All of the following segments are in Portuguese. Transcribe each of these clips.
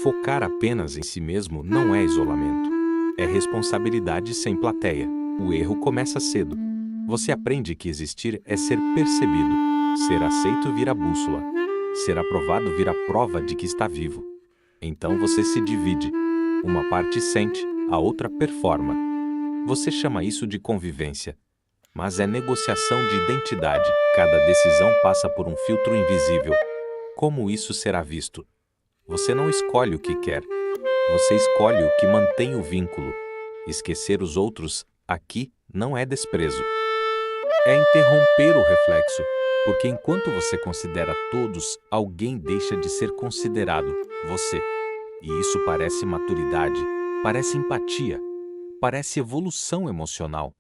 Focar apenas em si mesmo não é isolamento. É responsabilidade sem plateia. O erro começa cedo. Você aprende que existir é ser percebido. Ser aceito vira bússola. Ser aprovado vira prova de que está vivo. Então você se divide. Uma parte sente, a outra performa. Você chama isso de convivência. Mas é negociação de identidade. Cada decisão passa por um filtro invisível. Como isso será visto? Você não escolhe o que quer. Você escolhe o que mantém o vínculo. Esquecer os outros, aqui, não é desprezo. É interromper o reflexo, porque enquanto você considera todos, alguém deixa de ser considerado, você. E isso parece maturidade, parece empatia, parece evolução emocional.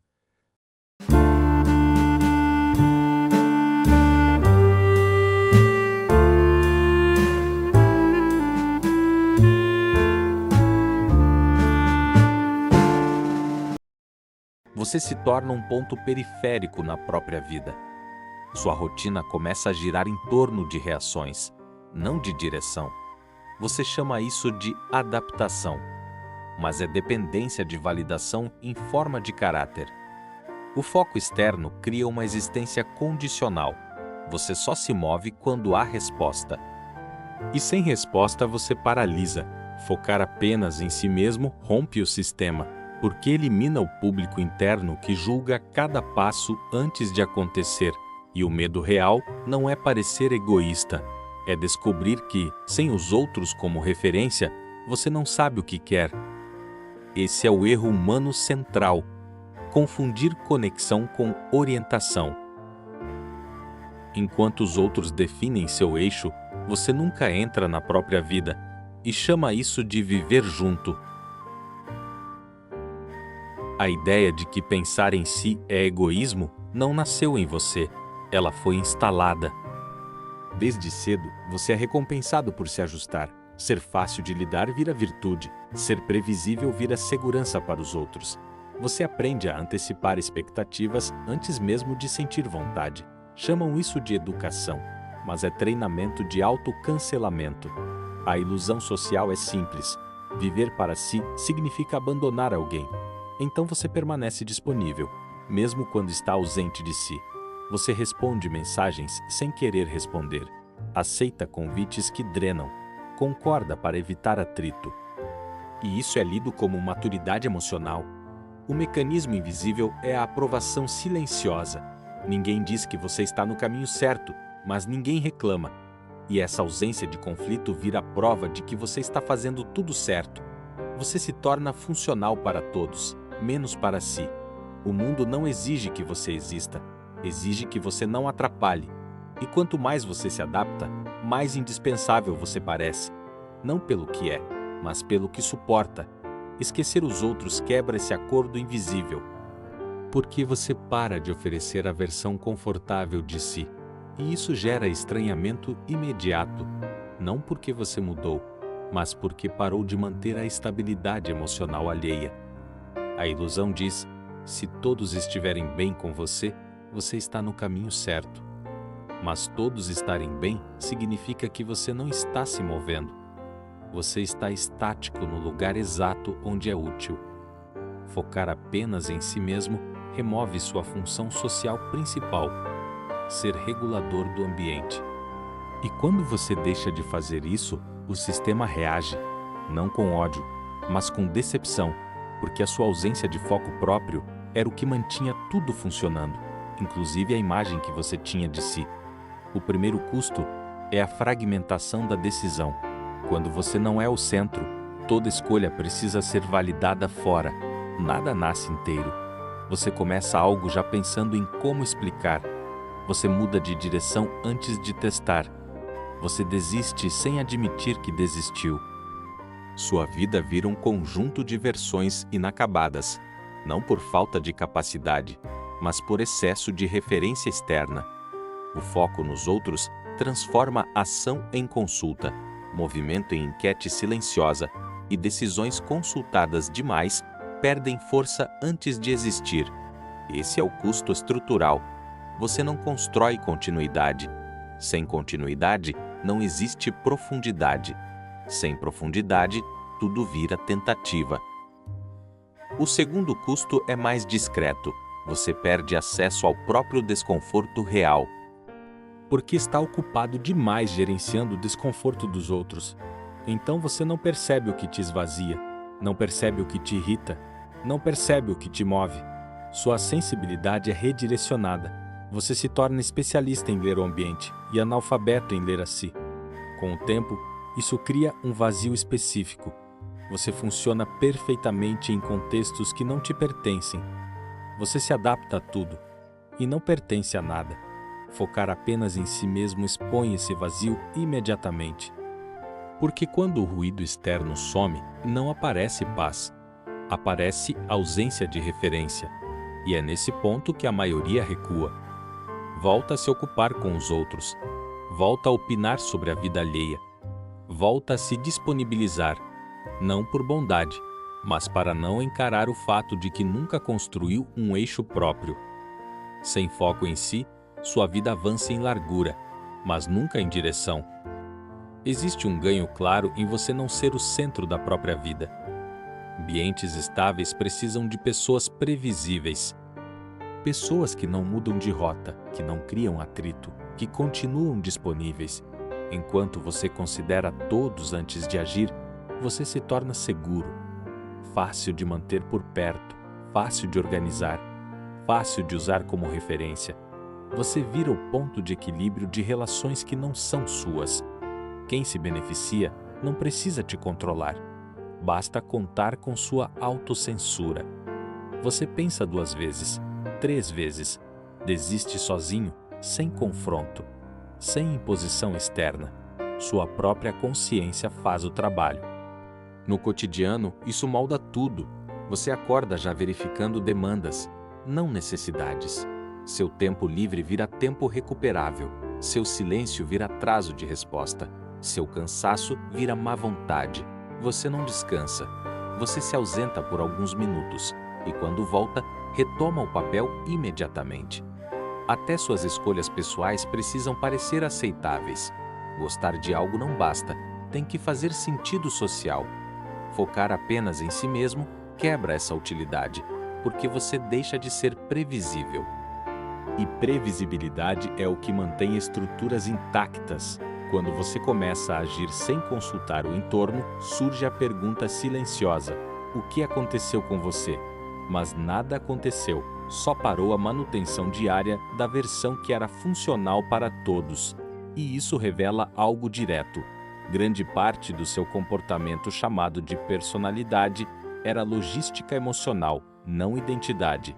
Você se torna um ponto periférico na própria vida. Sua rotina começa a girar em torno de reações, não de direção. Você chama isso de adaptação, mas é dependência de validação em forma de caráter. O foco externo cria uma existência condicional. Você só se move quando há resposta. E sem resposta você paralisa. Focar apenas em si mesmo rompe o sistema, porque elimina o público interno que julga cada passo antes de acontecer. E o medo real não é parecer egoísta, é descobrir que, sem os outros como referência, você não sabe o que quer. Esse é o erro humano central: confundir conexão com orientação. Enquanto os outros definem seu eixo, você nunca entra na própria vida e chama isso de viver junto. A ideia de que pensar em si é egoísmo não nasceu em você, ela foi instalada. Desde cedo, você é recompensado por se ajustar. Ser fácil de lidar vira virtude. Ser previsível vira segurança para os outros. Você aprende a antecipar expectativas antes mesmo de sentir vontade. Chamam isso de educação, mas é treinamento de autocancelamento. A ilusão social é simples. Viver para si significa abandonar alguém. Então você permanece disponível, mesmo quando está ausente de si. Você responde mensagens sem querer responder. Aceita convites que drenam. Concorda para evitar atrito. E isso é lido como maturidade emocional. O mecanismo invisível é a aprovação silenciosa. Ninguém diz que você está no caminho certo, mas ninguém reclama. E essa ausência de conflito vira a prova de que você está fazendo tudo certo. Você se torna funcional para todos, menos para si. O mundo não exige que você exista, exige que você não atrapalhe. E quanto mais você se adapta, mais indispensável você parece. Não pelo que é, mas pelo que suporta. Esquecer os outros quebra esse acordo invisível. Porque você para de oferecer a versão confortável de si. E isso gera estranhamento imediato. Não porque você mudou, mas porque parou de manter a estabilidade emocional alheia. A ilusão diz: se todos estiverem bem com você, você está no caminho certo. Mas todos estarem bem significa que você não está se movendo. Você está estático no lugar exato onde é útil. Focar apenas em si mesmo remove sua função social principal: ser regulador do ambiente. E quando você deixa de fazer isso, o sistema reage, não com ódio, mas com decepção, porque a sua ausência de foco próprio era o que mantinha tudo funcionando, inclusive a imagem que você tinha de si. O primeiro custo é a fragmentação da decisão. Quando você não é o centro, toda escolha precisa ser validada fora. Nada nasce inteiro. Você começa algo já pensando em como explicar. Você muda de direção antes de testar. Você desiste sem admitir que desistiu. Sua vida vira um conjunto de versões inacabadas, não por falta de capacidade, mas por excesso de referência externa. O foco nos outros transforma ação em consulta, movimento em enquete silenciosa, e decisões consultadas demais perdem força antes de existir. Esse é o custo estrutural. Você não constrói continuidade. Sem continuidade, não existe profundidade. Sem profundidade, tudo vira tentativa. O segundo custo é mais discreto. Você perde acesso ao próprio desconforto real. Porque está ocupado demais gerenciando o desconforto dos outros. Então você não percebe o que te esvazia, não percebe o que te irrita, não percebe o que te move. Sua sensibilidade é redirecionada. Você se torna especialista em ler o ambiente e analfabeto em ler a si. Com o tempo, isso cria um vazio específico. Você funciona perfeitamente em contextos que não te pertencem. Você se adapta a tudo e não pertence a nada. Focar apenas em si mesmo expõe esse vazio imediatamente. Porque quando o ruído externo some, não aparece paz. Aparece ausência de referência. E é nesse ponto que a maioria recua. Volta a se ocupar com os outros. Volta a opinar sobre a vida alheia. Volta a se disponibilizar, não por bondade, mas para não encarar o fato de que nunca construiu um eixo próprio. Sem foco em si, sua vida avança em largura, mas nunca em direção. Existe um ganho claro em você não ser o centro da própria vida. Ambientes estáveis precisam de pessoas previsíveis. Pessoas que não mudam de rota, que não criam atrito, que continuam disponíveis. Enquanto você considera todos antes de agir, você se torna seguro, fácil de manter por perto, fácil de organizar, fácil de usar como referência. Você vira o ponto de equilíbrio de relações que não são suas. Quem se beneficia não precisa te controlar. Basta contar com sua autocensura. Você pensa 2 vezes, 3 vezes, desiste sozinho, sem confronto, sem imposição externa. Sua própria consciência faz o trabalho. No cotidiano, isso molda tudo. Você acorda já verificando demandas, não necessidades. Seu tempo livre vira tempo recuperável. Seu silêncio vira atraso de resposta. Seu cansaço vira má vontade. Você não descansa. Você se ausenta por alguns minutos e, quando volta, retoma o papel imediatamente. Até suas escolhas pessoais precisam parecer aceitáveis. Gostar de algo não basta, tem que fazer sentido social. Focar apenas em si mesmo quebra essa utilidade, porque você deixa de ser previsível. E previsibilidade é o que mantém estruturas intactas. Quando você começa a agir sem consultar o entorno, surge a pergunta silenciosa: o que aconteceu com você? Mas nada aconteceu, só parou a manutenção diária da versão que era funcional para todos. E isso revela algo direto. Grande parte do seu comportamento chamado de personalidade era logística emocional, não identidade.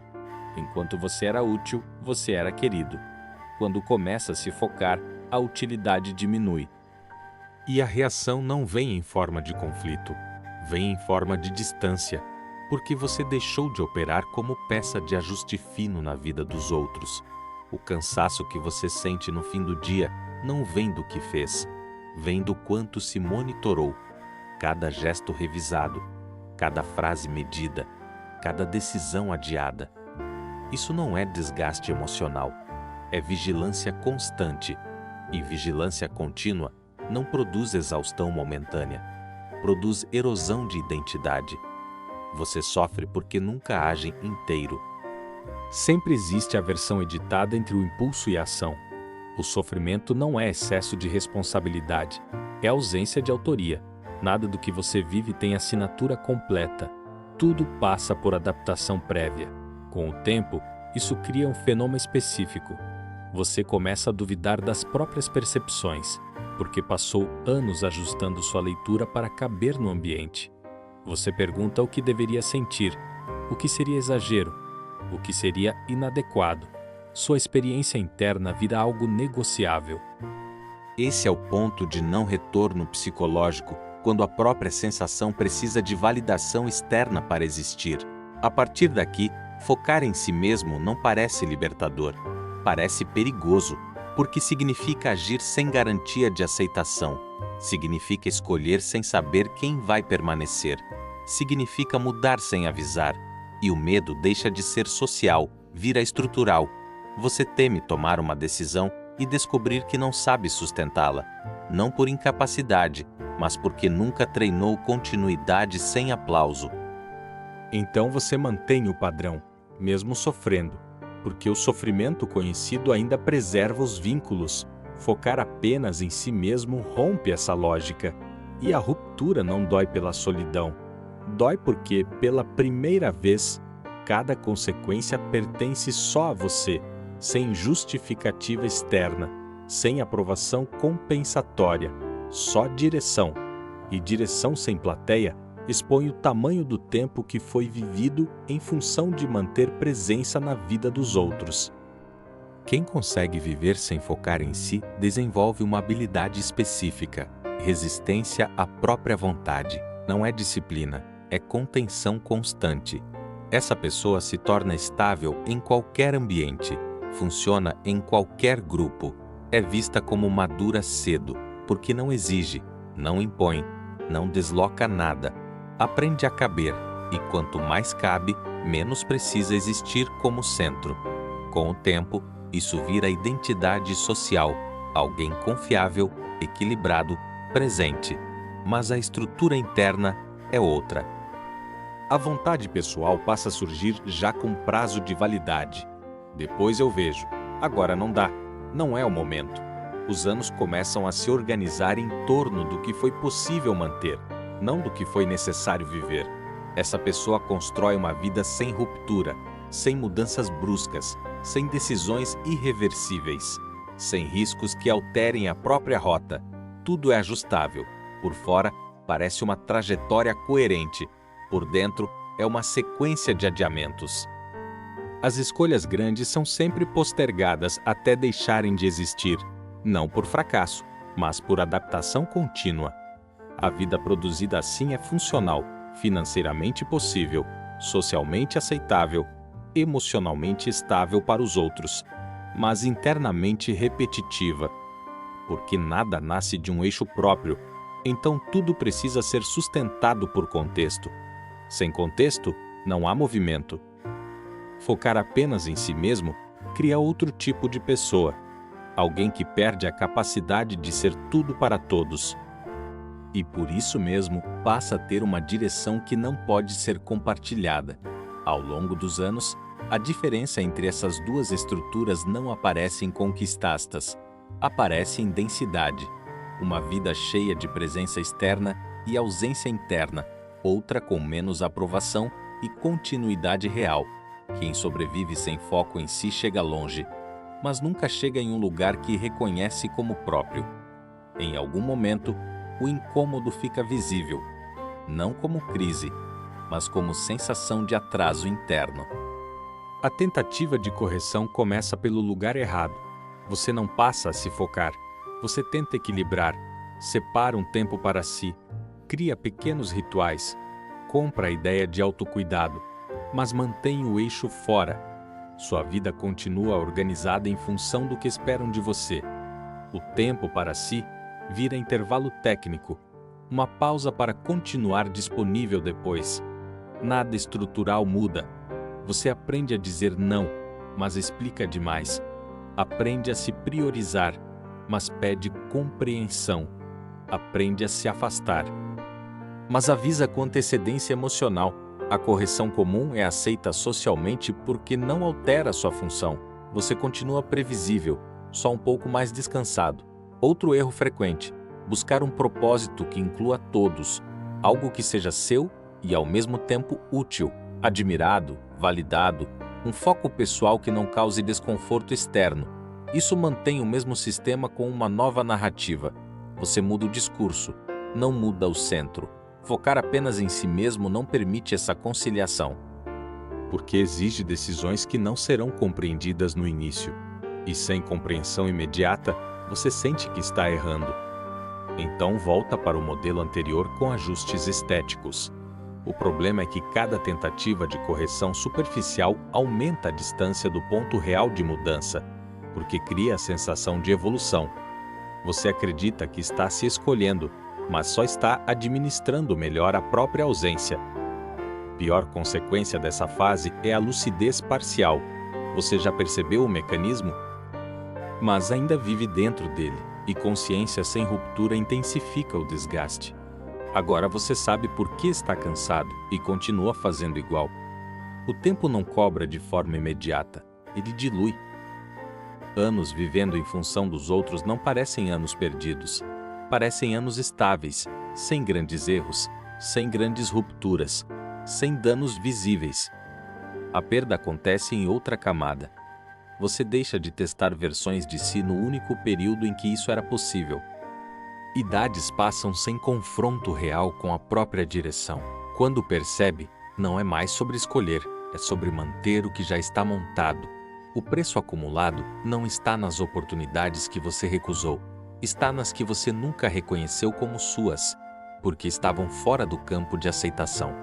Enquanto você era útil, você era querido. Quando começa a se focar, a utilidade diminui. E a reação não vem em forma de conflito, vem em forma de distância, porque você deixou de operar como peça de ajuste fino na vida dos outros. O cansaço que você sente no fim do dia não vem do que fez, vem do quanto se monitorou. Cada gesto revisado, cada frase medida, cada decisão adiada. Isso não é desgaste emocional, é vigilância constante. E vigilância contínua não produz exaustão momentânea, produz erosão de identidade. Você sofre porque nunca age inteiro. Sempre existe a versão editada entre o impulso e a ação. O sofrimento não é excesso de responsabilidade, é ausência de autoria. Nada do que você vive tem assinatura completa. Tudo passa por adaptação prévia. Com o tempo, isso cria um fenômeno específico. Você começa a duvidar das próprias percepções, porque passou anos ajustando sua leitura para caber no ambiente. Você pergunta o que deveria sentir, o que seria exagero, o que seria inadequado. Sua experiência interna vira algo negociável. Esse é o ponto de não retorno psicológico, quando a própria sensação precisa de validação externa para existir. A partir daqui, focar em si mesmo não parece libertador. Parece perigoso, porque significa agir sem garantia de aceitação. Significa escolher sem saber quem vai permanecer. Significa mudar sem avisar. E o medo deixa de ser social, vira estrutural. Você teme tomar uma decisão e descobrir que não sabe sustentá-la. Não por incapacidade, mas porque nunca treinou continuidade sem aplauso. Então você mantém o padrão, mesmo sofrendo, porque o sofrimento conhecido ainda preserva os vínculos. Focar apenas em si mesmo rompe essa lógica. E a ruptura não dói pela solidão. Dói porque, pela primeira vez, cada consequência pertence só a você, sem justificativa externa, sem aprovação compensatória, só direção. E direção sem plateia expõe o tamanho do tempo que foi vivido em função de manter presença na vida dos outros. Quem consegue viver sem focar em si desenvolve uma habilidade específica, resistência à própria vontade. Não é disciplina, é contenção constante. Essa pessoa se torna estável em qualquer ambiente, funciona em qualquer grupo, é vista como madura cedo, porque não exige, não impõe, não desloca nada. Aprende a caber, e quanto mais cabe, menos precisa existir como centro. Com o tempo, isso vira identidade social, alguém confiável, equilibrado, presente. Mas a estrutura interna é outra. A vontade pessoal passa a surgir já com prazo de validade. Depois eu vejo. Agora não dá. Não é o momento. Os anos começam a se organizar em torno do que foi possível manter, não do que foi necessário viver. Essa pessoa constrói uma vida sem ruptura, sem mudanças bruscas, sem decisões irreversíveis, sem riscos que alterem a própria rota. Tudo é ajustável. Por fora, parece uma trajetória coerente. Por dentro, é uma sequência de adiamentos. As escolhas grandes são sempre postergadas até deixarem de existir, não por fracasso, mas por adaptação contínua. A vida produzida assim é funcional, financeiramente possível, socialmente aceitável, emocionalmente estável para os outros, mas internamente repetitiva. Porque nada nasce de um eixo próprio, então tudo precisa ser sustentado por contexto. Sem contexto, não há movimento. Focar apenas em si mesmo cria outro tipo de pessoa, alguém que perde a capacidade de ser tudo para todos. E por isso mesmo passa a ter uma direção que não pode ser compartilhada. Ao longo dos anos, a diferença entre essas duas estruturas não aparece em conquistas, aparece em densidade. Uma vida cheia de presença externa e ausência interna, outra com menos aprovação e continuidade real. Quem sobrevive sem foco em si chega longe, mas nunca chega em um lugar que reconhece como próprio. Em algum momento, o incômodo fica visível, não como crise, mas como sensação de atraso interno. A tentativa de correção começa pelo lugar errado. Você não passa a se focar. Você tenta equilibrar, separa um tempo para si, cria pequenos rituais, compra a ideia de autocuidado, mas mantém o eixo fora. Sua vida continua organizada em função do que esperam de você. O tempo para si vira intervalo técnico, uma pausa para continuar disponível depois. Nada estrutural muda. Você aprende a dizer não, mas explica demais. Aprende a se priorizar, mas pede compreensão. Aprende a se afastar, mas avisa com antecedência emocional. A correção comum é aceita socialmente porque não altera sua função. Você continua previsível, só um pouco mais descansado. Outro erro frequente: buscar um propósito que inclua todos, algo que seja seu e ao mesmo tempo útil, admirado, validado, um foco pessoal que não cause desconforto externo. Isso mantém o mesmo sistema com uma nova narrativa. Você muda o discurso, não muda o centro. Focar apenas em si mesmo não permite essa conciliação. Porque exige decisões que não serão compreendidas no início. E sem compreensão imediata, você sente que está errando. Então volta para o modelo anterior com ajustes estéticos. O problema é que cada tentativa de correção superficial aumenta a distância do ponto real de mudança, porque cria a sensação de evolução. Você acredita que está se escolhendo, mas só está administrando melhor a própria ausência. Pior consequência dessa fase é a lucidez parcial. Você já percebeu o mecanismo? mas ainda vive dentro dele, e consciência sem ruptura intensifica o desgaste. Agora você sabe por que está cansado e continua fazendo igual. O tempo não cobra de forma imediata, ele dilui. Anos vivendo em função dos outros não parecem anos perdidos. Parecem anos estáveis, sem grandes erros, sem grandes rupturas, sem danos visíveis. A perda acontece em outra camada. Você deixa de testar versões de si no único período em que isso era possível. Idades passam sem confronto real com a própria direção. Quando percebe, não é mais sobre escolher, é sobre manter o que já está montado. O preço acumulado não está nas oportunidades que você recusou, está nas que você nunca reconheceu como suas, porque estavam fora do campo de aceitação.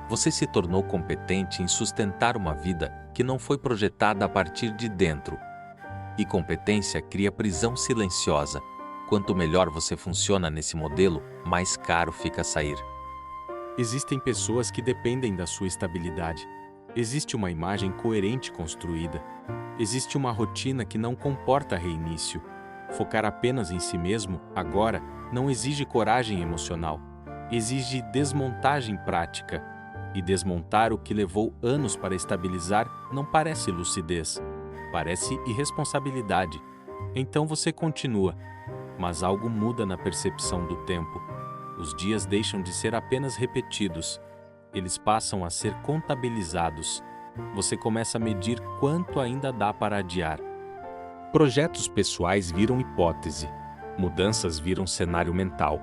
Você se tornou competente em sustentar uma vida que não foi projetada a partir de dentro. E competência cria prisão silenciosa. Quanto melhor você funciona nesse modelo, mais caro fica sair. Existem pessoas que dependem da sua estabilidade. Existe uma imagem coerente construída. Existe uma rotina que não comporta reinício. Focar apenas em si mesmo, agora, não exige coragem emocional. Exige desmontagem prática. E desmontar o que levou anos para estabilizar não parece lucidez. Parece irresponsabilidade. Então você continua. Mas algo muda na percepção do tempo. Os dias deixam de ser apenas repetidos. Eles passam a ser contabilizados. Você começa a medir quanto ainda dá para adiar. Projetos pessoais viram hipótese. Mudanças viram cenário mental.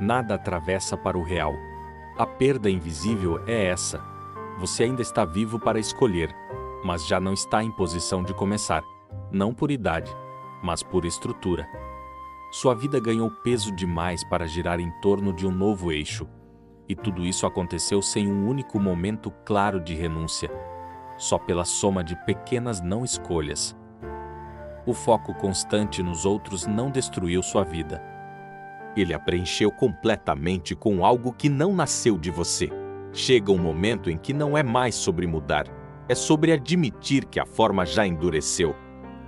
Nada atravessa para o real. A perda invisível é essa. Você ainda está vivo para escolher, mas já não está em posição de começar. Não por idade, mas por estrutura. Sua vida ganhou peso demais para girar em torno de um novo eixo. E tudo isso aconteceu sem um único momento claro de renúncia, só pela soma de pequenas não escolhas. O foco constante nos outros não destruiu sua vida. Ele a preencheu completamente com algo que não nasceu de você. Chega um momento em que não é mais sobre mudar, é sobre admitir que a forma já endureceu.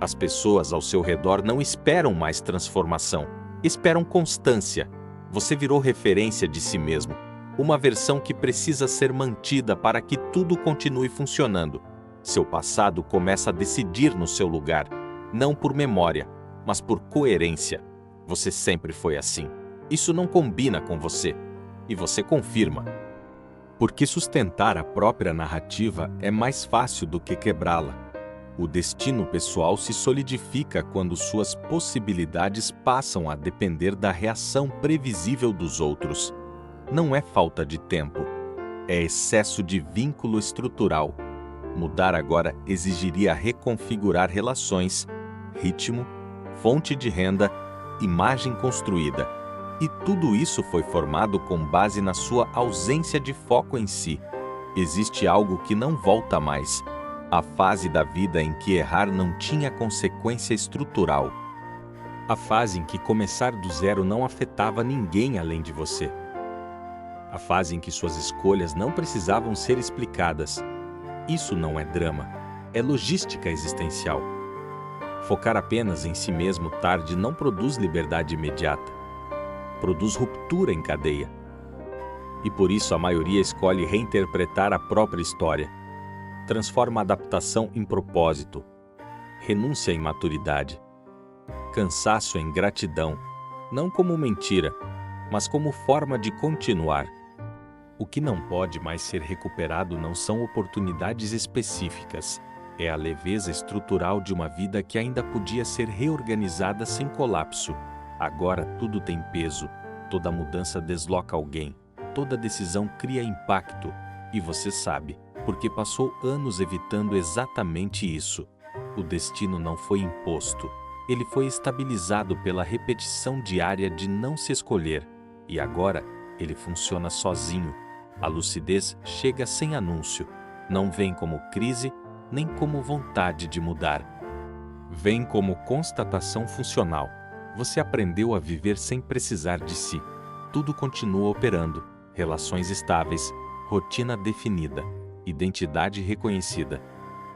As pessoas ao seu redor não esperam mais transformação, esperam constância. Você virou referência de si mesmo. Uma versão que precisa ser mantida para que tudo continue funcionando. Seu passado começa a decidir no seu lugar, não por memória, mas por coerência. Você sempre foi assim. Isso não combina com você. E você confirma. Porque sustentar a própria narrativa é mais fácil do que quebrá-la. O destino pessoal se solidifica quando suas possibilidades passam a depender da reação previsível dos outros. Não é falta de tempo, é excesso de vínculo estrutural. Mudar agora exigiria reconfigurar relações, ritmo, fonte de renda, imagem construída. E tudo isso foi formado com base na sua ausência de foco em si. Existe algo que não volta mais. A fase da vida em que errar não tinha consequência estrutural. A fase em que começar do zero não afetava ninguém além de você. A fase em que suas escolhas não precisavam ser explicadas. Isso não é drama, é logística existencial. Focar apenas em si mesmo tarde não produz liberdade imediata. Produz ruptura em cadeia. E por isso a maioria escolhe reinterpretar a própria história. Transforma a adaptação em propósito. Renúncia em maturidade. Cansaço em gratidão. Não como mentira, mas como forma de continuar. O que não pode mais ser recuperado não são oportunidades específicas. É a leveza estrutural de uma vida que ainda podia ser reorganizada sem colapso. Agora tudo tem peso. Toda mudança desloca alguém. Toda decisão cria impacto. E você sabe, porque passou anos evitando exatamente isso. O destino não foi imposto. Ele foi estabilizado pela repetição diária de não se escolher. E agora, ele funciona sozinho. A lucidez chega sem anúncio. Não vem como crise, nem como vontade de mudar. Vem como constatação funcional. Você aprendeu a viver sem precisar de si. Tudo continua operando. Relações estáveis, rotina definida, identidade reconhecida.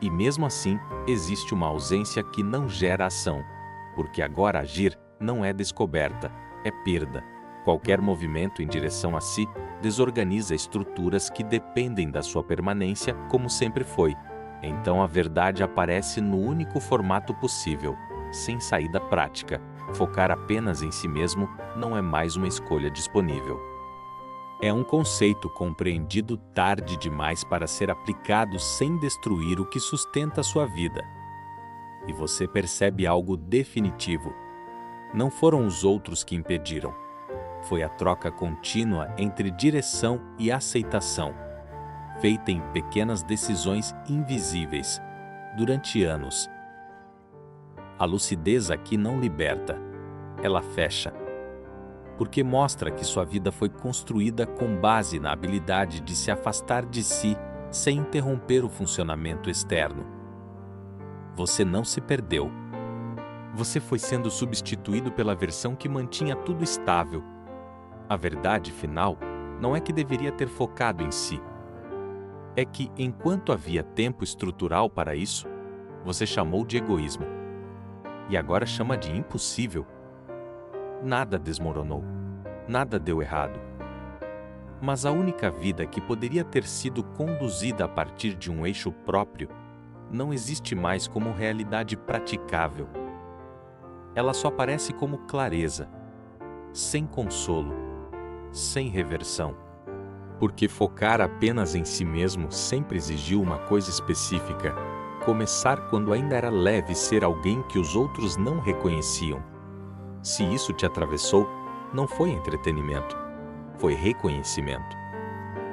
E mesmo assim, existe uma ausência que não gera ação. porque agora agir não é descoberta, é perda. Qualquer movimento em direção a si desorganiza estruturas que dependem da sua permanência como sempre foi. Então a verdade aparece no único formato possível, sem saída prática. Focar apenas em si mesmo não é mais uma escolha disponível. É um conceito compreendido tarde demais para ser aplicado sem destruir o que sustenta sua vida. E você percebe algo definitivo. Não foram os outros que impediram. Foi a troca contínua entre direção e aceitação, feita em pequenas decisões invisíveis, durante anos. A lucidez aqui não liberta, ela fecha, porque mostra que sua vida foi construída com base na habilidade de se afastar de si sem interromper o funcionamento externo. Você não se perdeu. Você foi sendo substituído pela versão que mantinha tudo estável. A verdade final não é que deveria ter focado em si. É que, enquanto havia tempo estrutural para isso, você chamou de egoísmo. E agora chama de impossível. Nada desmoronou. Nada deu errado. Mas a única vida que poderia ter sido conduzida a partir de um eixo próprio não existe mais como realidade praticável. Ela só aparece como clareza, sem consolo, sem reversão. Porque focar apenas em si mesmo sempre exigiu uma coisa específica: começar quando ainda era leve ser alguém que os outros não reconheciam. Se isso te atravessou, não foi entretenimento, foi reconhecimento.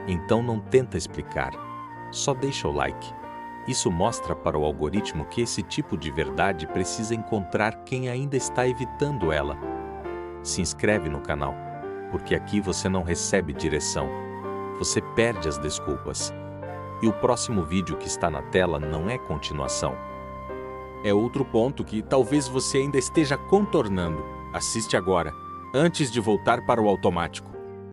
Então não tenta explicar, só deixa o like. Isso mostra para o algoritmo que esse tipo de verdade precisa encontrar quem ainda está evitando ela. Se inscreve no canal, porque aqui você não recebe direção, você perde as desculpas. E o próximo vídeo que está na tela não é continuação. É outro ponto que talvez você ainda esteja contornando. Assiste agora, antes de voltar para o automático.